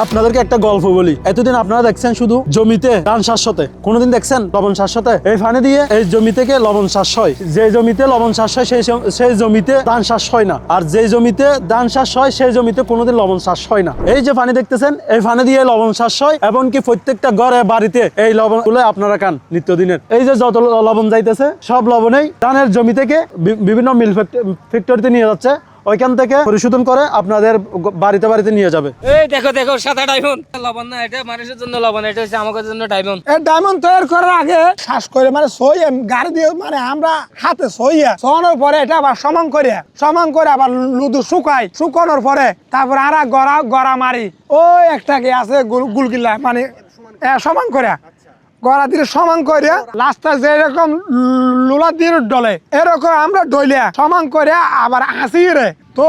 আপনাদেরকে একটা গল্প বলি। এতদিন আপনারা দেখছেন শুধু জমিতে ধান চাষ হতে, কোনোদিন দেখছেন লবণ চাষ হতে? এই পানি দিয়ে এই জমি থেকে লবণ চাষ হয়। যে জমিতে লবণ চাষ হয় সেই জমিতে ধান চাষ হয় না, আর যে জমিতে ধান চাষ হয় সেই জমিতে কোনোদিন লবণ চাষ হয় না। এই যে পানি দেখতেছেন, এই পানি দিয়ে লবণ চাষ হয়, এমনকি প্রত্যেকটা ঘরে বাড়িতে এই লবণ গুলো আপনারা খান নিত্যদিনের। এই যে যত লবণ যাইতেছে সব লবণেই ধানের জমি থেকে বিভিন্ন মিল ফ্যাক্টরিতে নিয়ে যাচ্ছে, ওইখান থেকে পরিশোধন করে আপনাদের বাড়িতে বাড়িতে নিয়ে যাবে। এই দেখো দেখো সাদা ডায়মন্ড। লবণ না, এটা মানুষের জন্য লবণ, এটা হচ্ছে আমাদের জন্য ডায়মন্ড। এই ডায়মন্ড তৈরি করার আগে শ্বাস করে মানে সই গাড়ি দিয়ে মানে আমরা হাতে সইয়া সরানোর পরে এটা আবার সমান করে আবার লুদু শুকানোর পরে তারপর আর গড়া মারি ওই একটাকে আছে গুলকিল্লা মানে সমান করে গড়া দিয়ে সমান করে রাস্তা যেরকম লুলা দিয়ে ডলে এরকম আমরা ডইলে সমান করে আবার হাসি রে। তো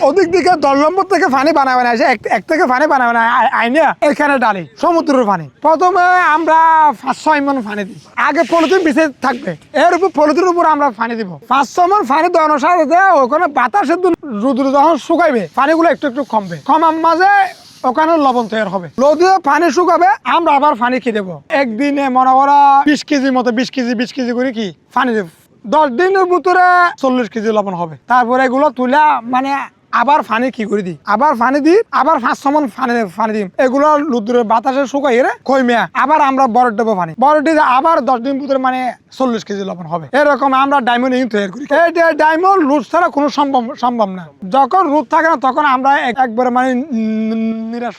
ওদিক দিকে 10 নম্বর থেকে পানি বানাবে না, এক থেকে পানি বানাবে না, আইনে এখানে ডালি সমুদ্রের পানি। প্রথমে আমরা 5-6 মন পানি দিই, আগে পলিথিন বিছে থাকবে, এর উপর পলিথিনের উপর আমরা পানি দিব। 5-6 মন পানি দেওয়ার সাথে ওখানে বাতাসের রোদ যখন শুকাইবে পানিগুলো একটু একটু কমার মাঝে ওখানে লবণ তৈরি হবে। নদীতে পানি শুকাবে, আমরা আবার পানি খেয়ে দেবো। একদিনে মনে করা 20 কেজির মতো 20 কেজি করে কি পানি দেবো। 10 দিনের ভিতরে 40 কেজি লবণ হবে। তারপরে এগুলো তুলে মানে আবার পানি কি করে দিই, আবার পানি দিই, আবার 5-6 মন পানি দিই। এগুলো লুদুরে বাতাসে শুকাই কইমে আবার আমরা বরফ দেবো পানি, বরফ দিয়ে আবার 10 দিন ভিতরে মানে 40 কেজি লবণ হবে। এরকম আমরা ডায়মন্ড তৈরি করি। এই ডায়মন্ড রোদ ছাড়া কোনো সম্ভব না। যখন রোদ থাকে না তখন আমরা একবারে মানে নিরাশ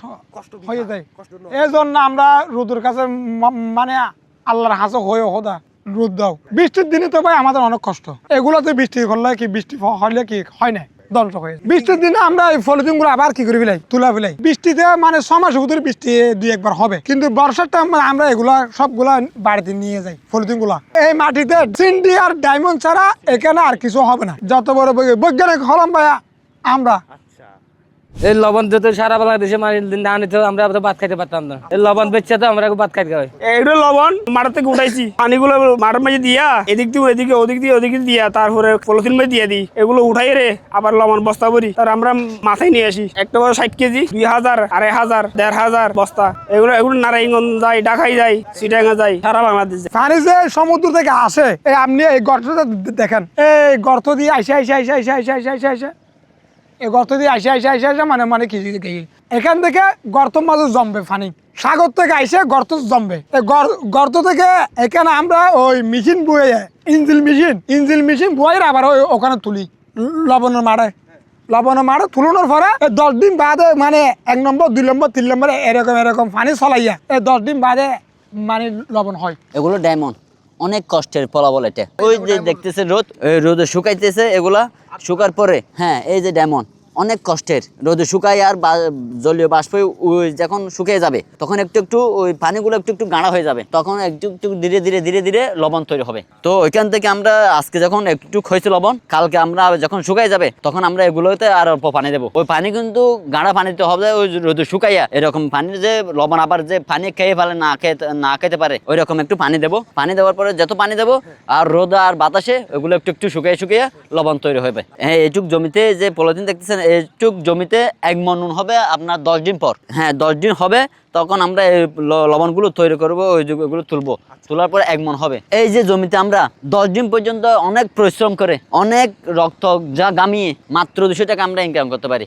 হয়ে যাই। এই জন্য আমরা রোদের কাছে মানে আল্লাহর হাসো হয়ে হোদা রোদ দাও। বৃষ্টির দিনে তো ভাই আমাদের অনেক কষ্ট। এগুলোতে বৃষ্টি হলে কি বৃষ্টি হলে কি হয় না, ধ্বংস হয়ে। বৃষ্টির দিনে আমরা এই পলিথিন গুলো আবার কি করে ফেলাই, তুলা ফেলাই। বৃষ্টিতে মানে 6 মাসের ভিতরে বৃষ্টি 2-1 বার হবে, কিন্তু বর্ষার টাইম আমরা এগুলা সবগুলা বাড়িতে নিয়ে যাই পলিথিন গুলা। এই মাটিতে চিন্ডি আর ডায়মন্ড ছাড়া এখানে আর কিছু হবে না। যত বড় বৈজ্ঞানিক হলাম ভাইয়া আমরা। এই লবণ যত সারা বাংলাদেশে না নিত আমরা ভাত খাইতে পারতাম না। এই লবণ বেচছে তো আমরা ভাত খাইতে হয়। এইটা লবণ মাঠের থেকে উঠাইছি, পানিগুলো মাঠের মাঝে দিয়া এদিক দিয়ে এদিকে ওদিকে দিয়া তারপরে পলিথিন মাঝে দিয়ে দিই। এগুলো উঠাই রে আবার লবণ বস্তা করি, তার আমরা মাথায় নিয়ে আসি। একটা বড় 60 কেজি 2000, 2500, 1500 বস্তা। এগুলো নারায়ণগঞ্জ যায়, ঢাকায় যায়, চিটাগাং যায়, সারা বাংলাদেশ। পানি যে সমুদ্র থেকে আসে, এই আপনি এই গর্তটা দেখেন, এই গর্ত দিয়ে আইসে এই গর্ত দিয়ে আইসে মানে কি এখান থেকে গর্তের মাঝে জমবে পানি। সাগর থেকে আইসে গর্ত জমবে। গর্ত থেকে এখানে আমরা ওই মেশিন বয়ে ইঞ্জিল মেশিন বয়ে আবার ওখানে তুলি লবণের মাঠে তুলানোর পরে 10 দিন বাদে মানে 1 নম্বর 2 নম্বর 3 নম্বর এরকম পানি চলাইয়া 10 দিন বাদে মানে লবণ হয়। এগুলো ডায়মন্ড অনেক কষ্টের ফলাফল এটা। ওই যে দেখতেছে রোদে শুকাইতেছে, এগুলা শুকার পরে হ্যাঁ এই যে ডায়মন্ড অনেক কষ্টের, রোদে শুকায় আর জলীয় বাষ্প যখন শুকিয়ে যাবে তখন একটু ওই পানিগুলো একটু গাঢ় হয়ে যাবে, তখন একটু ধীরে ধীরে লবণ তৈরি হবে। তো ওইখান থেকে আমরা আজকে যখন একটু হয়েছে লবণ, কালকে আমরা যখন শুকাই যাবে তখন আমরা এগুলোতে আর অল্প পানি দেবো। ওই পানি কিন্তু গাঢ় পানিতে হবে, ওই রোদে শুকাইয়া এরকম পানি যে লবণ আবার যে পানি খেয়ে ফেলে না খেতে পারে ওই রকম একটু পানি দেবো। পানি দেওয়ার পরে যত পানি দেবো আর রোদ আর বাতাসে ওগুলো একটু শুকিয়ে লবণ তৈরি হবে। হ্যাঁ এইটুক জমিতে যে পলিথিন দেখতেছেন, এইটুক জমিতে 1 মণ নুন হবে আপনার 10 দিন পর। হ্যাঁ 10 দিন হবে, তখন আমরা এই লবণগুলো তৈরি করবো, ওইগুলো তুলবো, তোলার পর 1 মণ হবে। এই যে জমিতে আমরা 10 দিন পর্যন্ত অনেক পরিশ্রম করে অনেক রক্ত যা গামিয়ে মাত্র 200 টাকা আমরা ইনকাম করতে পারি।